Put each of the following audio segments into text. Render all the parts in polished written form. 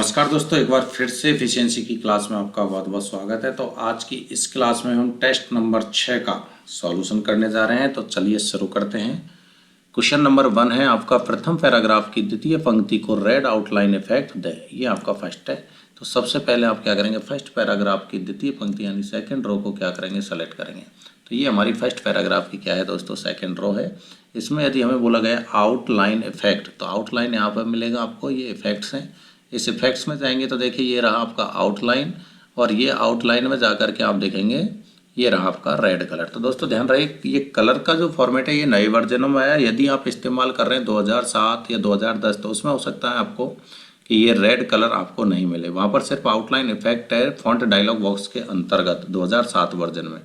नमस्कार दोस्तों, एक बार फिर से एफिशिएंसी की क्लास में आपका बहुत बहुत स्वागत है। तो आज की इस क्लास में हम टेस्ट नंबर 6 का सॉल्यूशन करने जा रहे हैं। तो चलिए शुरू करते हैं। क्वेश्चन नंबर 1 है आपका, प्रथम पैराग्राफ की द्वितीय पंक्ति को रेड आउटलाइन इफेक्ट दे। ये आपका फर्स्ट है। तो सबसे पहले आप क्या करेंगे, फर्स्ट पैराग्राफ की द्वितीय पंक्ति यानी सेकंड रो को क्या करेंगे, सेलेक्ट करेंगे। तो ये हमारी फर्स्ट पैराग्राफ की क्या है दोस्तों, सेकंड रो है। इसमें यदि हमें बोला गया आउटलाइन इफेक्ट, तो आउटलाइन यहाँ पर मिलेगा आपको, ये इफेक्ट्स हैं। इस इफेक्ट्स में जाएंगे तो देखिए ये रहा आपका आउटलाइन, और ये आउटलाइन में जाकर के आप देखेंगे ये रहा आपका रेड कलर। तो दोस्तों ध्यान रहे, ये कलर का जो फॉर्मेट है ये नए वर्जनों में आया। यदि आप इस्तेमाल कर रहे हैं 2007 या 2010 तो उसमें हो सकता है आपको कि ये रेड कलर आपको नहीं मिले। वहाँ पर सिर्फ आउटलाइन इफेक्ट है फॉन्ट डायलॉग बॉक्स के अंतर्गत 2007 वर्जन में।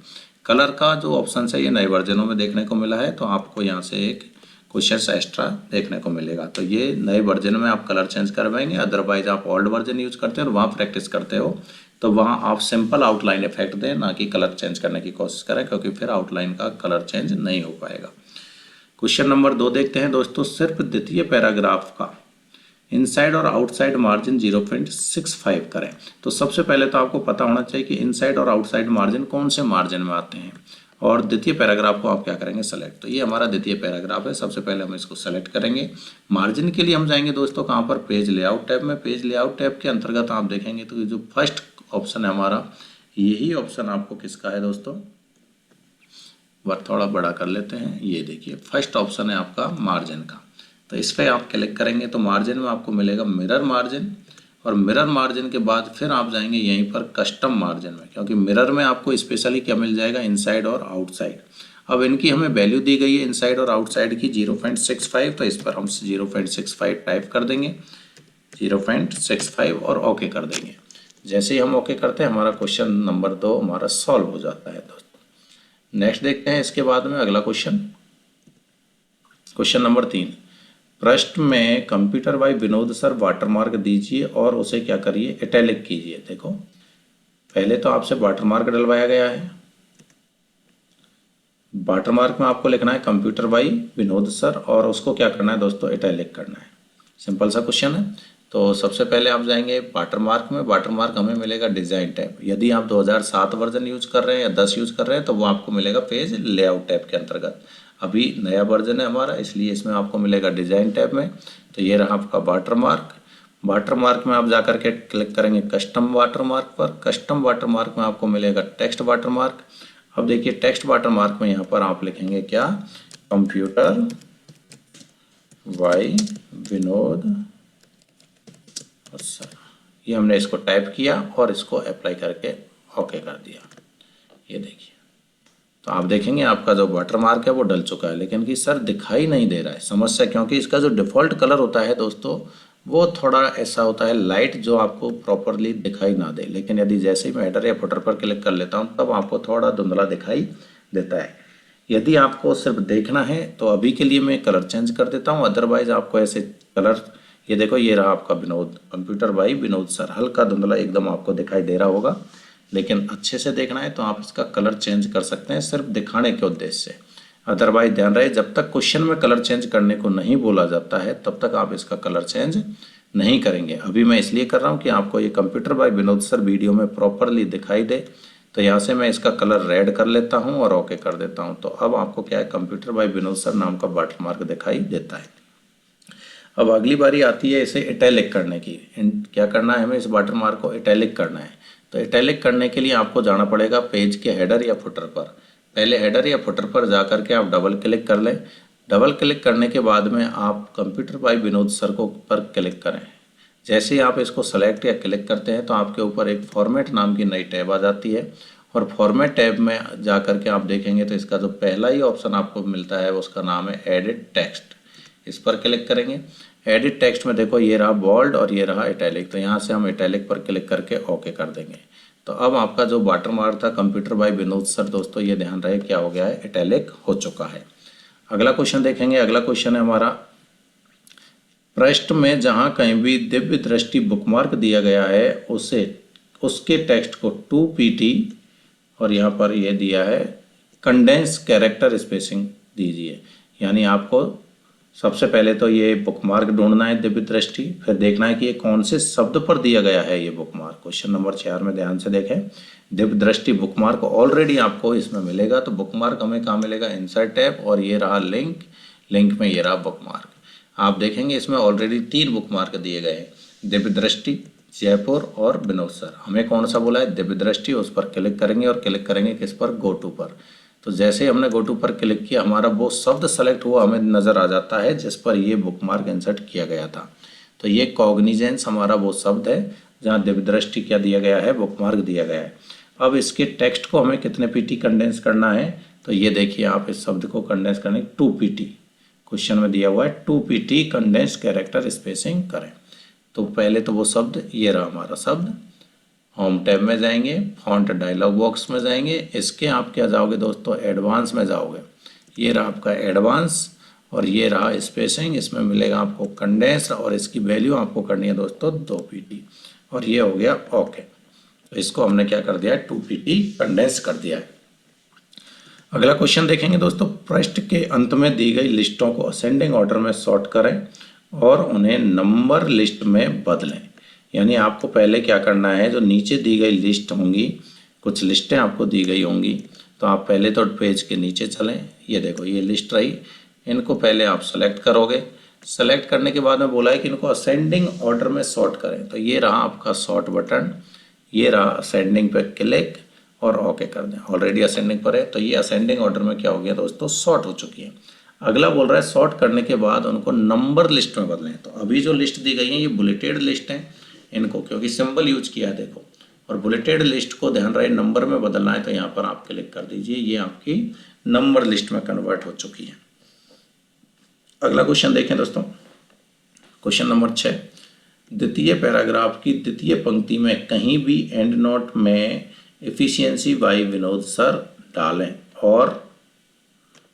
कलर का जो ऑप्शन है ये नए वर्जनों में देखने को मिला है, तो आपको यहाँ से एक क्वेश्चन एक्स्ट्रा देखने को मिलेगा। तो ये नए वर्जन में आप कलर चेंज करवाएंगे। अदरवाइज आप ओल्ड वर्जन यूज करते हो और वहाँ प्रैक्टिस करते हो तो वहाँ आप सिंपल आउटलाइन इफेक्ट दें, ना कि कलर चेंज करने की कोशिश करें, क्योंकि फिर आउटलाइन का कलर चेंज नहीं हो पाएगा। क्वेश्चन नंबर 2 देखते हैं दोस्तों। सिर्फ द्वितीय पैराग्राफ का इनसाइड और आउटसाइड मार्जिन 0.65 करें। तो सबसे पहले तो आपको पता होना चाहिए कि इनसाइड और आउटसाइड मार्जिन कौन से मार्जिन में आते हैं, और द्वितीय पैराग्राफ को आप क्या करेंगे, सेलेक्ट। तो ये हमारा द्वितीय पैराग्राफ है। सबसे पहले हम इसको सेलेक्ट करेंगे। मार्जिन के लिए हम जाएंगे दोस्तों कहाँ पर, पेज लेआउट टैब में। पेज लेआउट टैब के अंतर्गत आप देखेंगे तो जो फर्स्ट ऑप्शन है हमारा, यही ऑप्शन आपको किसका है दोस्तों, वह थोड़ा बड़ा कर लेते हैं। ये देखिए फर्स्ट ऑप्शन है आपका मार्जिन का। तो इस पर आप क्लिक करेंगे तो मार्जिन में आपको मिलेगा मिरर मार्जिन, और मिरर मार्जिन के बाद फिर आप जाएंगे यहीं पर कस्टम मार्जिन में, क्योंकि मिरर में आपको स्पेशली क्या मिल जाएगा, इनसाइड और आउटसाइड। अब इनकी हमें वैल्यू दी गई है इनसाइड और आउटसाइड की 0.65, तो इस पर हम 0.65 टाइप कर देंगे, 0.65 और ओके कर देंगे। जैसे ही हम ओके करते हैं हमारा क्वेश्चन नंबर 2 हमारा सॉल्व हो जाता है दोस्तों। नेक्स्ट देखते हैं इसके बाद में अगला क्वेश्चन, क्वेश्चन नंबर 3। पृष्ठ में computer by Vinod sir watermark दीजिए और उसे क्या करिए, इटैलिक कीजिए। देखो पहले तो आपसे वाटरमार्क डलवाया गया है। वाटरमार्क में आपको लिखना है कंप्यूटर बाय विनोद सर, और उसको क्या करना है दोस्तों, इटैलिक करना है। सिंपल सा क्वेश्चन है। तो सबसे पहले आप जाएंगे वाटरमार्क में। वाटरमार्क हमें मिलेगा डिजाइन टैब। यदि आप 2007 वर्जन यूज कर रहे हैं या 10 यूज कर रहे हैं तो वो आपको मिलेगा पेज लेआउट टैब के अंतर्गत। अभी नया वर्जन है हमारा, इसलिए इसमें आपको मिलेगा डिजाइन टैब में। तो ये रहा आपका वाटरमार्क। वाटरमार्क में आप जाकर के क्लिक करेंगे कस्टम वाटरमार्क पर। कस्टम वाटरमार्क में आपको मिलेगा टेक्स्ट वाटरमार्क। अब देखिए टेक्स्ट वाटरमार्क में यहाँ पर आप लिखेंगे क्या, कंप्यूटर बाय विनोद सर। ये हमने इसको टाइप किया और इसको अप्लाई करके ओके कर दिया। ये देखिए तो आप देखेंगे आपका जो वाटरमार्क है वो डल चुका है, लेकिन कि सर दिखाई नहीं दे रहा है। समस्या क्योंकि इसका जो डिफ़ॉल्ट कलर होता है दोस्तों वो थोड़ा ऐसा होता है लाइट, जो आपको प्रॉपरली दिखाई ना दे। लेकिन यदि जैसे ही मैं हेडर या फुटर पर क्लिक कर लेता हूँ तब आपको थोड़ा धुंधला दिखाई देता है। यदि आपको सिर्फ देखना है तो अभी के लिए मैं कलर चेंज कर देता हूँ, अदरवाइज आपको ऐसे कलर, ये देखो ये रहा आपका Vinod, computer by Vinod sir. हल्का धुंधला एकदम आपको दिखाई दे रहा होगा, लेकिन अच्छे से देखना है तो आप इसका कलर चेंज कर सकते हैं सिर्फ दिखाने के उद्देश्य से। अदरवाइज ध्यान रहे, जब तक क्वेश्चन में कलर चेंज करने को नहीं बोला जाता है तब तक आप इसका कलर चेंज नहीं करेंगे। अभी मैं इसलिए कर रहा हूँ कि आपको ये computer by Vinod sir video में प्रॉपरली दिखाई दे। तो यहाँ से मैं इसका कलर रेड कर लेता हूँ और ओके कर देता हूँ। तो अब आपको क्या है, कंप्यूटर बाय विनोद सर नाम का वाटरमार्क दिखाई देता है। अब अगली बारी आती है इसे इटैलिक करने की। क्या करना है हमें, इस वाटरमार्क को इटैलिक करना है। तो इटैलिक करने के लिए आपको जाना पड़ेगा पेज के हेडर या फुटर पर। पहले हेडर या फुटर पर जा करके आप डबल क्लिक कर लें। डबल क्लिक करने के बाद में आप कंप्यूटर बाय विनोद सर को पर क्लिक करें। जैसे ही आप इसको सेलेक्ट या क्लिक करते हैं तो आपके ऊपर एक फॉर्मेट नाम की नई टैब आ जाती है, और फॉर्मेट टैब में जा करके आप देखेंगे तो इसका जो पहला ही ऑप्शन आपको मिलता है उसका नाम है एडिट टेक्स्ट। इस पर क्लिक करेंगे। एडिट टेक्स्ट में देखो ये रहा बोल्ड और ये रहा इटैलिक। तो यहाँ से हम इटैलिक पर क्लिक करके ओके कर देंगे। तो अब आपका जो वाटरमार्क था कंप्यूटर बाय विनोद सर दोस्तों, ये ध्यान रहे क्या हो गया है, इटैलिक हो चुका है। अगला क्वेश्चन देखेंगे। अगला क्वेश्चन है हमारा, पृष्ठ में जहाँ कहीं भी दिव्य दृष्टि बुकमार्क दिया गया है उसे उसके टेक्स्ट को 2pt और यहाँ पर ये दिया है कंडेंस कैरेक्टर स्पेसिंग दीजिए। यानी आपको सबसे पहले तो ये बुकमार्क ढूंढना है दिव्य दृष्टि, फिर देखना है कि ये कौन से शब्द पर दिया गया है ये बुकमार्क। क्वेश्चन नंबर 4 में ध्यान से देखें, दिव्य दृष्टि बुकमार्क ऑलरेडी आपको इसमें मिलेगा, तो बुकमार्क हमें कहाँ मिलेगा, इंसर्ट टैब, और ये रहा लिंक, लिंक में ये रहा बुकमार्क। आप देखेंगे इसमें ऑलरेडी 3 बुकमार्क दिए गए हैं, दिव्य दृष्टि, जयपुर और विनोद सर। हमें कौन सा बोला है, दिव्य दृष्टि, उस पर क्लिक करेंगे और क्लिक करेंगे किस पर, गो टू पर। तो जैसे ही हमने गो टू पर क्लिक किया हमारा वो शब्द सेलेक्ट हुआ, हमें नज़र आ जाता है जिस पर ये बुकमार्क इंसर्ट किया गया था। तो ये कॉग्निजेंस हमारा वो शब्द है जहाँ दिव्य दृष्टि क्या दिया गया है, बुकमार्क दिया गया है। अब इसके टेक्स्ट को हमें कितने पीटी कंडेंस करना है, तो ये देखिए आप इस शब्द को कंडेंस करने 2 पीटी, क्वेश्चन में दिया हुआ है 2 पीटी कंडेंस कैरेक्टर स्पेसिंग करें। तो पहले तो वो शब्द ये रहा हमारा शब्द, होम टैब में जाएंगे, फॉन्ट डायलॉग बॉक्स में जाएंगे, इसके आप क्या जाओगे दोस्तों, एडवांस में जाओगे, ये रहा आपका एडवांस, और ये रहा स्पेसिंग, इसमें मिलेगा आपको कंडेंस, और इसकी वैल्यू आपको करनी है दोस्तों 2 पीटी, और ये हो गया ओके। तो इसको हमने क्या कर दिया है, 2 पीटी कंडेंस कर दिया है। अगला क्वेश्चन देखेंगे दोस्तों, पृष्ठ के अंत में दी गई लिस्टों को असेंडिंग ऑर्डर में सॉर्ट करें और उन्हें नंबर लिस्ट में बदलें। यानी आपको पहले क्या करना है, जो नीचे दी गई लिस्ट होंगी, कुछ लिस्टें आपको दी गई होंगी, तो आप पहले तो पेज के नीचे चलें, ये देखो ये लिस्ट रही, इनको पहले आप सेलेक्ट करोगे। सेलेक्ट करने के बाद में बोला है कि इनको असेंडिंग ऑर्डर में सॉर्ट करें, तो ये रहा आपका सॉर्ट बटन, ये रहा असेंडिंग पे क्लिक और ओके कर दें। ऑलरेडी असेंडिंग पर है, तो ये असेंडिंग ऑर्डर में क्या हो गया दोस्तों, सॉर्ट हो चुकी है। अगला बोल रहा है सॉर्ट करने के बाद उनको नंबर लिस्ट में बदलें। तो अभी जो लिस्ट दी गई है ये बुलेटेड लिस्ट है, इनको क्योंकि सिंबल यूज किया है देखो, और बुलेटेड लिस्ट को ध्यान रहे नंबर में बदलना है, तो यहाँ पर आप क्लिक कर दीजिए, ये आपकी नंबर लिस्ट में कन्वर्ट हो चुकी है। अगला क्वेश्चन देखें दोस्तों, क्वेश्चन नंबर 6, द्वितीय पैराग्राफ की द्वितीय पंक्ति में कहीं भी एंड नोट में एफिशिएंसी बाय विनोद सर डालें और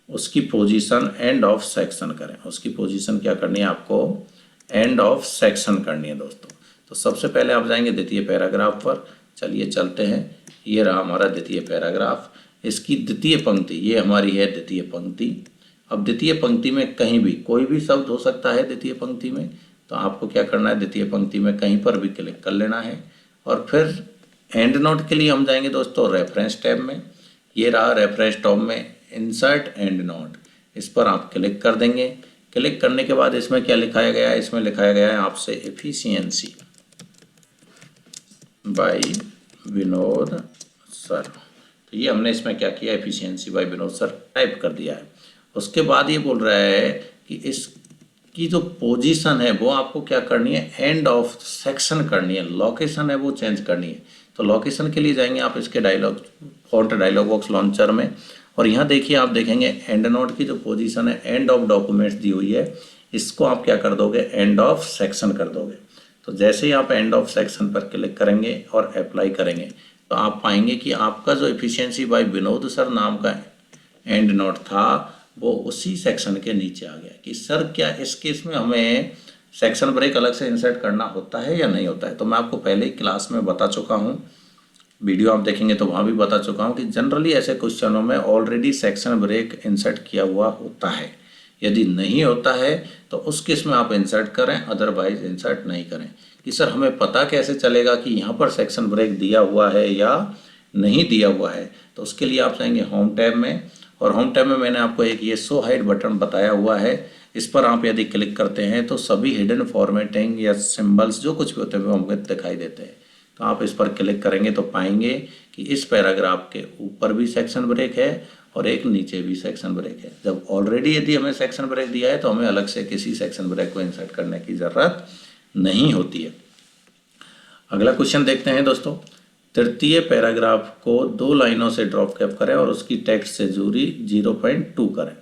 उसकी पोजीशन एंड ऑफ सेक्शन करें। उसकी पोजीशन क्या करनी है आपको, एंड ऑफ सेक्शन करनी है दोस्तों। तो सबसे पहले आप जाएंगे द्वितीय पैराग्राफ पर, चलिए चलते हैं, ये रहा हमारा द्वितीय पैराग्राफ, इसकी द्वितीय पंक्ति, ये हमारी है द्वितीय पंक्ति। अब द्वितीय पंक्ति में कहीं भी कोई भी शब्द हो सकता है द्वितीय पंक्ति में, तो आपको क्या करना है, द्वितीय पंक्ति में कहीं पर भी क्लिक कर लेना है, और फिर एंड नोट के लिए हम जाएंगे दोस्तों रेफरेंस टैब में, ये रहा रेफरेंस टैब में इंसर्ट एंड नोट, इस पर आप क्लिक कर देंगे। क्लिक करने के बाद इसमें क्या लिखाया गया है, इसमें लिखाया गया है आपसे एफिशिएंसी बाय विनोद सर। तो ये हमने इसमें क्या किया, efficiency by Vinod sir type कर दिया है। उसके बाद ये बोल रहा है कि इसकी जो पोजीशन है वो आपको क्या करनी है, एंड ऑफ सेक्शन करनी है, लोकेशन है वो चेंज करनी है। तो लोकेशन के लिए जाएंगे आप इसके dialog font dialog box launcher में, और यहाँ देखिए आप देखेंगे एंड नोट की जो पोजीशन है एंड ऑफ डॉक्यूमेंट्स दी हुई है, इसको आप क्या कर दोगे, एंड ऑफ सेक्शन कर दोगे। तो जैसे ही आप एंड ऑफ सेक्शन पर क्लिक करेंगे और अप्लाई करेंगे, तो आप पाएंगे कि आपका जो एफिशिएंसी बाय विनोद सर नाम का एंड नोट था वो उसी सेक्शन के नीचे आ गया। कि सर क्या इस केस में हमें सेक्शन ब्रेक अलग से इंसर्ट करना होता है या नहीं होता है, तो मैं आपको पहले ही क्लास में बता चुका हूँ, वीडियो आप देखेंगे तो वहाँ भी बता चुका हूँ कि जनरली ऐसे क्वेश्चनों में ऑलरेडी सेक्शन ब्रेक इंसर्ट किया हुआ होता है। यदि नहीं होता है तो उस केस में आप इंसर्ट करें, अदरवाइज इंसर्ट नहीं करें। कि सर हमें पता कैसे चलेगा कि यहाँ पर सेक्शन ब्रेक दिया हुआ है या नहीं दिया हुआ है, तो उसके लिए आप जाएंगे होम टैब में, और होम टैब में मैंने आपको एक ये शो हाइड बटन बताया हुआ है, इस पर आप यदि क्लिक करते हैं तो सभी हिडन फॉर्मेटिंग या सिंबल्स जो कुछ भी होते हैं वो हमको दिखाई देते हैं। तो आप इस पर क्लिक करेंगे तो पाएंगे कि इस पैराग्राफ के ऊपर भी सेक्शन ब्रेक है और एक नीचे भी सेक्शन ब्रेक है। जब ऑलरेडी यदि हमें सेक्शन ब्रेक दिया है तो हमें अलग से किसी सेक्शन ब्रेक को इंसर्ट करने की ज़रूरत नहीं होती है। अगला क्वेश्चन देखते हैं दोस्तों, तृतीय पैराग्राफ को 2 लाइनों से ड्रॉप कैप करें और उसकी टेक्स्ट से दूरी 0.2 करें।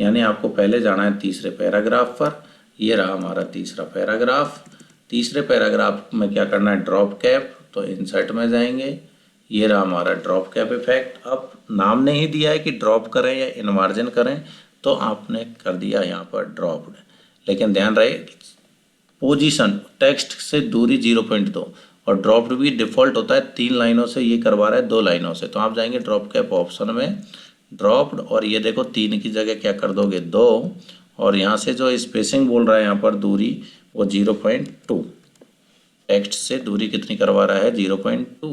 यानी आपको पहले जाना है तीसरे पैराग्राफ पर, ये रहा हमारा तीसरा पैराग्राफ। तीसरे पैराग्राफ में क्या करना है, ड्रॉप कैप, तो इंसर्ट में जाएंगे, ये रहा हमारा ड्रॉप कैप इफेक्ट। अब नाम नहीं दिया है कि ड्रॉप करें या इनमार्जिन करें, तो आपने कर दिया यहाँ पर ड्रॉप्ड, लेकिन ध्यान रहे पोजीशन टेक्स्ट से दूरी 0.2, और ड्रॉप्ड भी डिफ़ॉल्ट होता है 3 लाइनों से, ये करवा रहा है 2 लाइनों से। तो आप जाएंगे ड्रॉप कैप ऑप्शन में, ड्रॉप्ड, और ये देखो 3 की जगह क्या कर दोगे 2, और यहाँ से जो स्पेसिंग बोल रहा है यहाँ पर दूरी वो 0.2, टेक्स्ट से दूरी कितनी करवा रहा है 0.2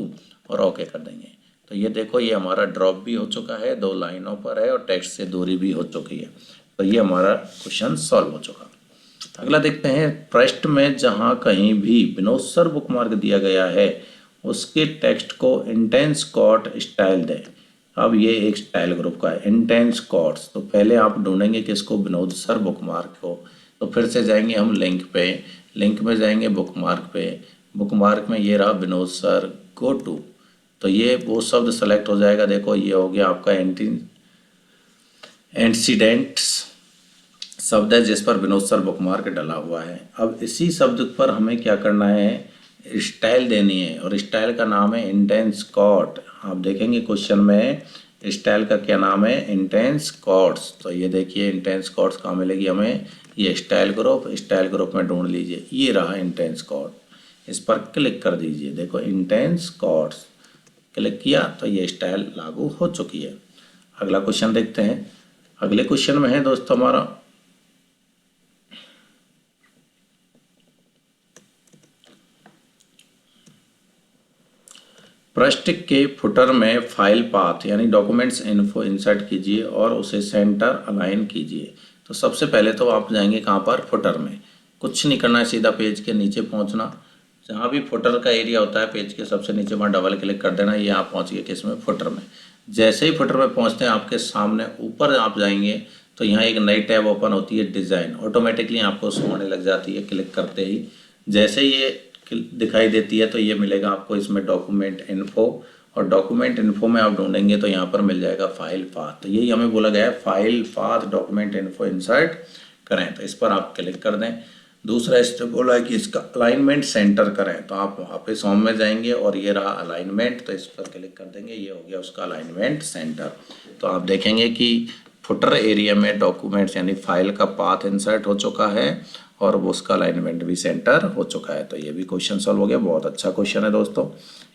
और ओके कर देंगे। तो ये देखो ये हमारा ड्रॉप भी हो चुका है, 2 लाइनों पर है और टेक्स्ट से दूरी भी हो चुकी है। तो ये हमारा क्वेश्चन सॉल्व हो चुका। अगला देखते हैं, पृष्ठ में जहाँ कहीं भी विनोद सर बुकमार्क दिया गया है उसके टेक्स्ट को इंटेंस कॉट स्टाइल दें। अब ये एक स्टाइल ग्रुप का है इंटेंस कॉट्स, तो पहले आप ढूंढेंगे किसको, विनोद सर बुकमार्क को। तो फिर से जाएंगे हम लिंक पे, लिंक में जाएंगे बुकमार्क पे, बुकमार्क में ये रहा विनोद सर, गो टू, तो ये वो शब्द सेलेक्ट हो जाएगा। देखो ये हो गया आपका एंटीसीडेंट्स शब्द है जिस पर विनोद सर बुकमार्क डला हुआ है। अब इसी शब्द पर हमें क्या करना है, स्टाइल देनी है और स्टाइल का नाम है इंटेंस कॉट। आप देखेंगे क्वेश्चन में स्टाइल का क्या नाम है, इंटेंस कॉट्स। तो ये देखिए इंटेंस कॉट्स कहाँ मिलेगी हमें, ये स्टाइल ग्रुप में ढूंढ लीजिए, ये रहा इंटेंस कॉट, इस पर क्लिक कर दीजिए। देखो इंटेंस कॉट्स क्लिक किया तो ये स्टाइल लागू हो चुकी है। अगला क्वेश्चन देखते हैं। अगले क्वेश्चन में है दोस्तों हमारा पृष्ठ के फुटर में फाइल पाथ यानी डॉक्यूमेंट्स इन्फो इंसर्ट कीजिए और उसे सेंटर अलाइन कीजिए। तो सबसे पहले तो आप जाएंगे कहाँ पर, फुटर में। कुछ नहीं करना है, सीधा पेज के नीचे पहुँचना, जहाँ भी फुटर का एरिया होता है पेज के सबसे नीचे वहाँ डबल क्लिक कर देना। ये आप पहुँच गए किसमें, फुटर में। जैसे ही फुटर में पहुँचते हैं आपके सामने ऊपर आप जाएंगे तो यहाँ एक नई टैब ओपन होती है डिज़ाइन, ऑटोमेटिकली आपको शो होने लग जाती है क्लिक करते ही। जैसे ये दिखाई देती है तो ये मिलेगा आपको इसमें डॉक्यूमेंट इन्फो, और डॉक्यूमेंट इन्फो में आप ढूंढेंगे तो यहाँ पर मिल जाएगा फाइल पाथ। तो यही हमें बोला गया है, file path document info insert करें, तो इस पर आप क्लिक कर दें। दूसरा स्टेप बोला है कि इसका अलाइनमेंट सेंटर करें, तो आप वापस होम में जाएंगे और ये रहा अलाइनमेंट, तो इस पर क्लिक कर देंगे, ये हो गया उसका अलाइनमेंट सेंटर। तो आप देखेंगे कि फुटर एरिया में डॉक्यूमेंट्स यानी फाइल का पाथ इंसर्ट हो चुका है और उसका अलाइनमेंट भी सेंटर हो चुका है। तो ये भी क्वेश्चन सॉल्व हो गया। बहुत अच्छा क्वेश्चन है दोस्तों,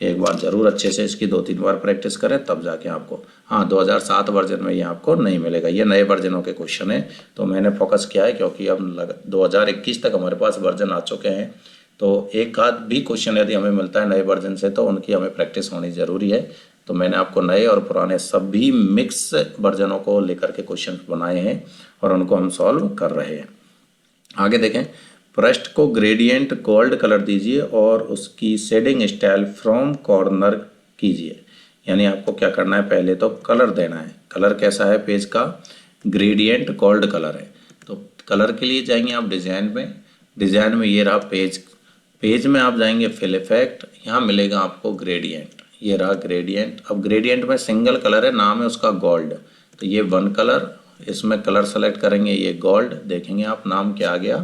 एक बार जरूर अच्छे से इसकी 2-3 बार प्रैक्टिस करें तब जाके आपको, हाँ 2007 वर्जन में ये आपको नहीं मिलेगा, ये नए वर्जनों के क्वेश्चन है। तो मैंने फोकस किया है क्योंकि अब 2021 तक हमारे पास वर्जन आ चुके हैं, तो एक आध भी क्वेश्चन यदि हमें मिलता है नए वर्जन से तो उनकी हमें प्रैक्टिस होनी ज़रूरी है। तो मैंने आपको नए और पुराने सभी मिक्स वर्जनों को लेकर के क्वेश्चन बनाए हैं और उनको हम सॉल्व कर रहे हैं। आगे देखें, पृष्ठ को ग्रेडियंट गोल्ड कलर दीजिए और उसकी शेडिंग स्टाइल फ्रॉम कॉर्नर कीजिए। यानी आपको क्या करना है, पहले तो कलर देना है। कलर कैसा है पेज का, ग्रेडियंट गोल्ड कलर है। तो कलर के लिए जाएंगे आप डिज़ाइन में, डिज़ाइन में ये रहा पेज, पेज में आप जाएंगे फिल इफेक्ट, यहाँ मिलेगा आपको ग्रेडियंट, ये रहा ग्रेडियंट। अब ग्रेडियंट में सिंगल कलर है, नाम है उसका गोल्ड, तो ये 1 कलर, इसमें कलर सेलेक्ट करेंगे, ये गोल्ड, देखेंगे आप नाम क्या आ गया,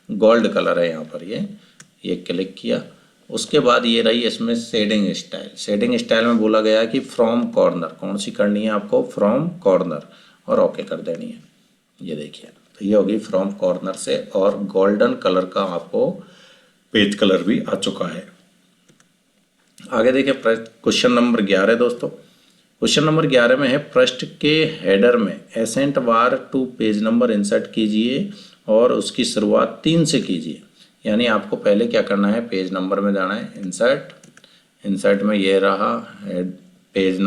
गोल्ड कलर है यहाँ पर, ये क्लिक किया। उसके बाद ये रही इसमें शेडिंग स्टाइल, शेडिंग स्टाइल में बोला गया कि फ्रॉम कॉर्नर, कौन सी करनी है आपको, फ्रॉम कॉर्नर, और ओके कर देनी है। ये देखिए तो ये होगी फ्रॉम कॉर्नर से, और गोल्डन कलर का आपको पेज कलर भी आ चुका है। आगे देखिए क्वेश्चन नंबर 11 दोस्तों। क्वेश्चन नंबर 11 में है, पृष्ठ के हेडर में accent bar to page number insert कीजिए और उसकी शुरुआत 3 से कीजिए। यानी आपको पहले क्या करना है, पेज नंबर में जाना है, इंसर्ट में ये रहा पेज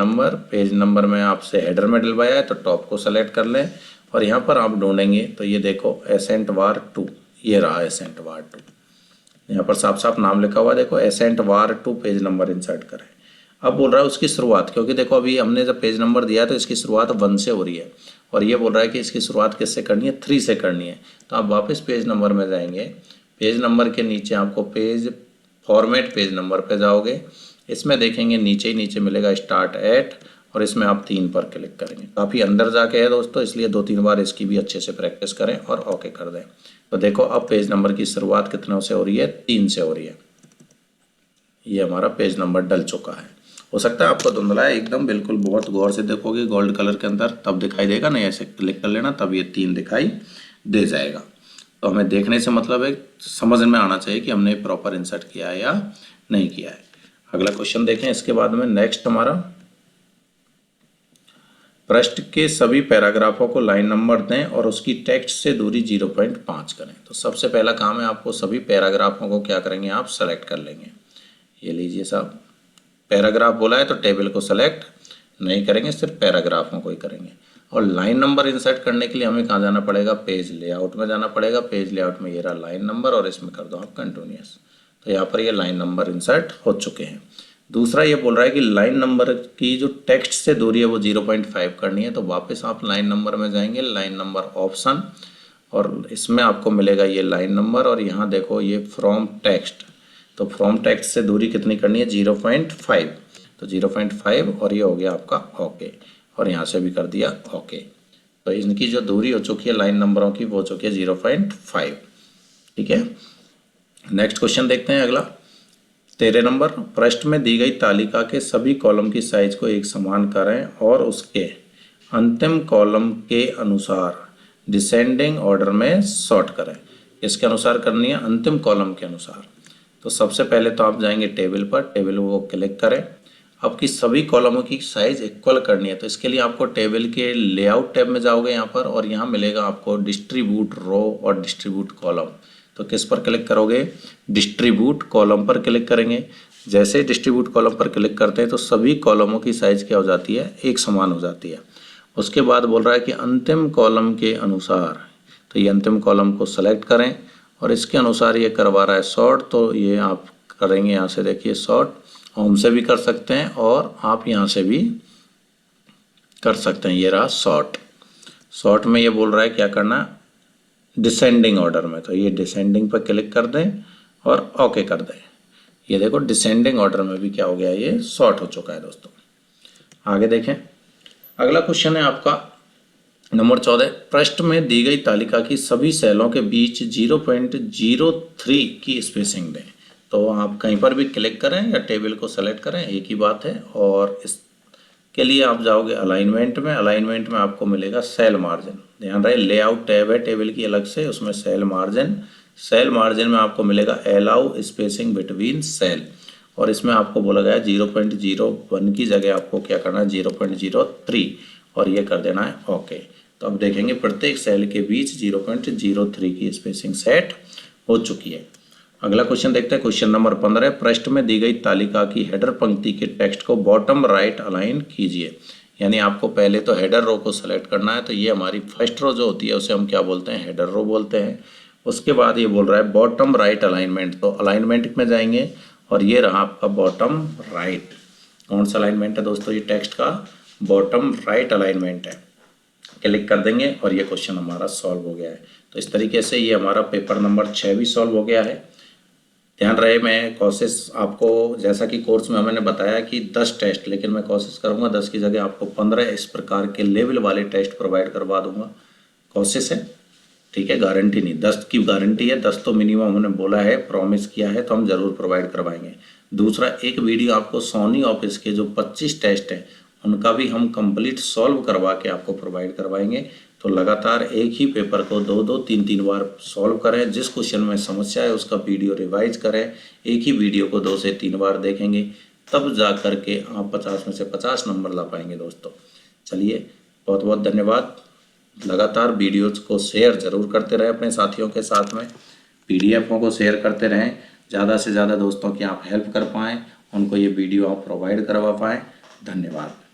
नंबर में आपसे हेडर में डलवाया है तो टॉप को सेलेक्ट कर लें और यहाँ पर आप ढूंढेंगे तो ये देखो एसेंट बार 2, ये रहा एसेंट बार 2, यहाँ पर साफ साफ नाम लिखा हुआ है, देखो एसेंट बार 2 पेज नंबर इंसर्ट करें। अब बोल रहा है उसकी शुरुआत, क्योंकि देखो अभी हमने जब पेज नंबर दिया है तो इसकी शुरुआत 1 से हो रही है और ये बोल रहा है कि इसकी शुरुआत किससे करनी है, 3 से करनी है। तो आप वापस पेज नंबर में जाएंगे, पेज नंबर के नीचे आपको पेज फॉर्मेट पेज नंबर पे जाओगे, इसमें देखेंगे नीचे ही नीचे मिलेगा स्टार्ट एट, और इसमें आप 3 पर क्लिक करेंगे। काफ़ी अंदर जाके है दोस्तों, इसलिए 2-3 बार इसकी भी अच्छे से प्रैक्टिस करें और ओके कर दें। तो देखो अब पेज नंबर की शुरुआत कितनों से हो रही है, 3 से हो रही है। ये हमारा पेज नंबर डल चुका है। हो सकता है आपको धुंधला है एकदम, बिल्कुल बहुत गौर से देखोगे गोल्ड कलर के अंदर तब दिखाई देगा, नहीं ऐसे क्लिक कर लेना तब ये 3 दिखाई दे जाएगा। तो हमें देखने से मतलब है समझ में आना चाहिए कि हमने प्रॉपर इंसर्ट किया है या नहीं किया है। अगला क्वेश्चन देखें इसके बाद में। नेक्स्ट हमारा पृष्ठ के सभी पैराग्राफों को लाइन नंबर दें और उसकी टेक्स्ट से दूरी 0.5 करें। तो सबसे पहला काम है, आपको सभी पैराग्राफों को क्या करेंगे, आप सेलेक्ट कर लेंगे। ये लीजिए साहब, पैराग्राफ बोला है तो टेबल को सेलेक्ट नहीं करेंगे, सिर्फ पैराग्राफों को ही करेंगे। और लाइन नंबर इंसर्ट करने के लिए हमें कहाँ जाना पड़ेगा, पेज लेआउट में जाना पड़ेगा। पेज लेआउट में ये रहा लाइन नंबर और इसमें कर दो आप कंटिन्यूअस। तो यहाँ पर ये लाइन नंबर इंसर्ट हो चुके हैं। दूसरा ये बोल रहा है कि लाइन नंबर की जो टेक्स्ट से दूरी है वो 0.5 करनी है। तो वापस आप लाइन नंबर में जाएंगे, लाइन नंबर ऑप्शन, और इसमें आपको मिलेगा ये लाइन नंबर। और यहाँ देखो ये फ्रॉम टेक्स्ट, तो फ्रॉम टेक्स्ट से दूरी कितनी करनी है, 0.5। तो 0.5 और ये हो गया आपका ओके, और यहाँ से भी कर दिया ओके। तो इनकी जो दूरी हो चुकी है लाइन नंबरों की वो हो चुकी है 0.5। ठीक है, नेक्स्ट क्वेश्चन देखते हैं अगला। 13 नंबर, पृष्ठ में दी गई तालिका के सभी कॉलम की साइज को एक समान करें और उसके अंतिम कॉलम के अनुसार डिसेंडिंग ऑर्डर में सॉर्ट करें। इसके अनुसार करनी है, अंतिम कॉलम के अनुसार। तो सबसे पहले तो आप जाएंगे टेबल पर, टेबल को क्लिक करें। आपकी सभी कॉलमों की साइज इक्वल करनी है। तो इसके लिए आपको टेबल के लेआउट टैब में जाओगे यहाँ पर, और यहाँ मिलेगा आपको डिस्ट्रीब्यूट रो और डिस्ट्रीब्यूट कॉलम। तो किस पर क्लिक करोगे, डिस्ट्रीब्यूट कॉलम पर क्लिक करेंगे। जैसे डिस्ट्रीब्यूट कॉलम पर क्लिक करते हैं तो सभी कॉलमों की साइज क्या हो जाती है, एक समान हो जाती है। उसके बाद बोल रहा है कि अंतिम कॉलम के अनुसार, तो ये अंतिम कॉलम को सेलेक्ट करें और इसके अनुसार ये करवा रहा है सॉर्ट। तो ये आप करेंगे यहाँ से, देखिए सॉर्ट होम से भी कर सकते हैं और आप यहाँ से भी कर सकते हैं। ये रहा सॉर्ट। सॉर्ट में ये बोल रहा है क्या करना, डिसेंडिंग ऑर्डर में। तो ये डिसेंडिंग पर क्लिक कर दें और ओके कर दें। ये देखो डिसेंडिंग ऑर्डर में भी क्या हो गया, ये सॉर्ट हो चुका है दोस्तों। आगे देखें, अगला क्वेश्चन है आपका नंबर 14। पृष्ठ में दी गई तालिका की सभी सेलों के बीच 0.03 की स्पेसिंग दें। तो आप कहीं पर भी क्लिक करें या टेबल को सेलेक्ट करें, एक ही बात है। और इसके लिए आप जाओगे अलाइनमेंट में, अलाइनमेंट में आपको मिलेगा सेल मार्जिन। ध्यान रहे, लेआउट टैब है टेबल की अलग से, उसमें सेल मार्जिन, सेल मार्जिन में आपको मिलेगा अलाउ स्पेसिंग बिटवीन सेल, और इसमें आपको बोला गया 0.01 की जगह आपको क्या करना है, 0.03, और ये कर देना है ओके। तो अब देखेंगे प्रत्येक सेल के बीच 0.03 की स्पेसिंग सेट हो चुकी है। अगला क्वेश्चन देखते हैं, क्वेश्चन नंबर 15। पृष्ठ में दी गई तालिका की हेडर पंक्ति के टेक्स्ट को बॉटम राइट अलाइन कीजिए। यानी आपको पहले तो हेडर रो को सेलेक्ट करना है। तो ये हमारी फर्स्ट रो जो होती है उसे हम क्या बोलते हैं, हेडर रो बोलते हैं। उसके बाद ये बोल रहा है बॉटम राइट अलाइनमेंट। तो अलाइनमेंट में जाएंगे और ये रहा आपका बॉटम राइट। कौन सा अलाइनमेंट है दोस्तों, ये टेक्स्ट का बॉटम राइट अलाइनमेंट है। क्लिक कर देंगे और ये क्वेश्चन हमारा सॉल्व हो गया है। तो इस तरीके से ये हमारा पेपर नंबर 6 भी सॉल्व हो गया है। ध्यान रहे, मैं कोशिश आपको, जैसा कि कोर्स में मैंने बताया कि 10 टेस्ट, लेकिन मैं कोशिश करूंगा 10 की जगह आपको 15 इस प्रकार के लेवल वाले टेस्ट प्रोवाइड करवा दूंगा। कोशिश है, ठीक है, गारंटी नहीं, 10 की गारंटी है। 10 तो मिनिमम हमने बोला है, प्रॉमिस किया है, तो हम जरूर प्रोवाइड करवाएंगे। दूसरा, एक वीडियो आपको सोनी ऑफिस के जो 25 टेस्ट हैं उनका भी हम कंप्लीट सॉल्व करवा के आपको प्रोवाइड करवाएंगे। तो लगातार एक ही पेपर को 2-2, 3-3 बार सॉल्व करें। जिस क्वेश्चन में समस्या है उसका वीडियो रिवाइज करें। एक ही वीडियो को 2 से 3 बार देखेंगे, तब जा कर के आप 50 में से 50 नंबर ला पाएंगे दोस्तों। चलिए, बहुत बहुत धन्यवाद। लगातार वीडियोज़ को शेयर ज़रूर करते रहें अपने साथियों के साथ में, पीडीएफों को शेयर करते रहें। ज़्यादा से ज़्यादा दोस्तों की आप हेल्प कर पाएँ, उनको ये वीडियो आप प्रोवाइड करवा पाएँ। धन्यवाद।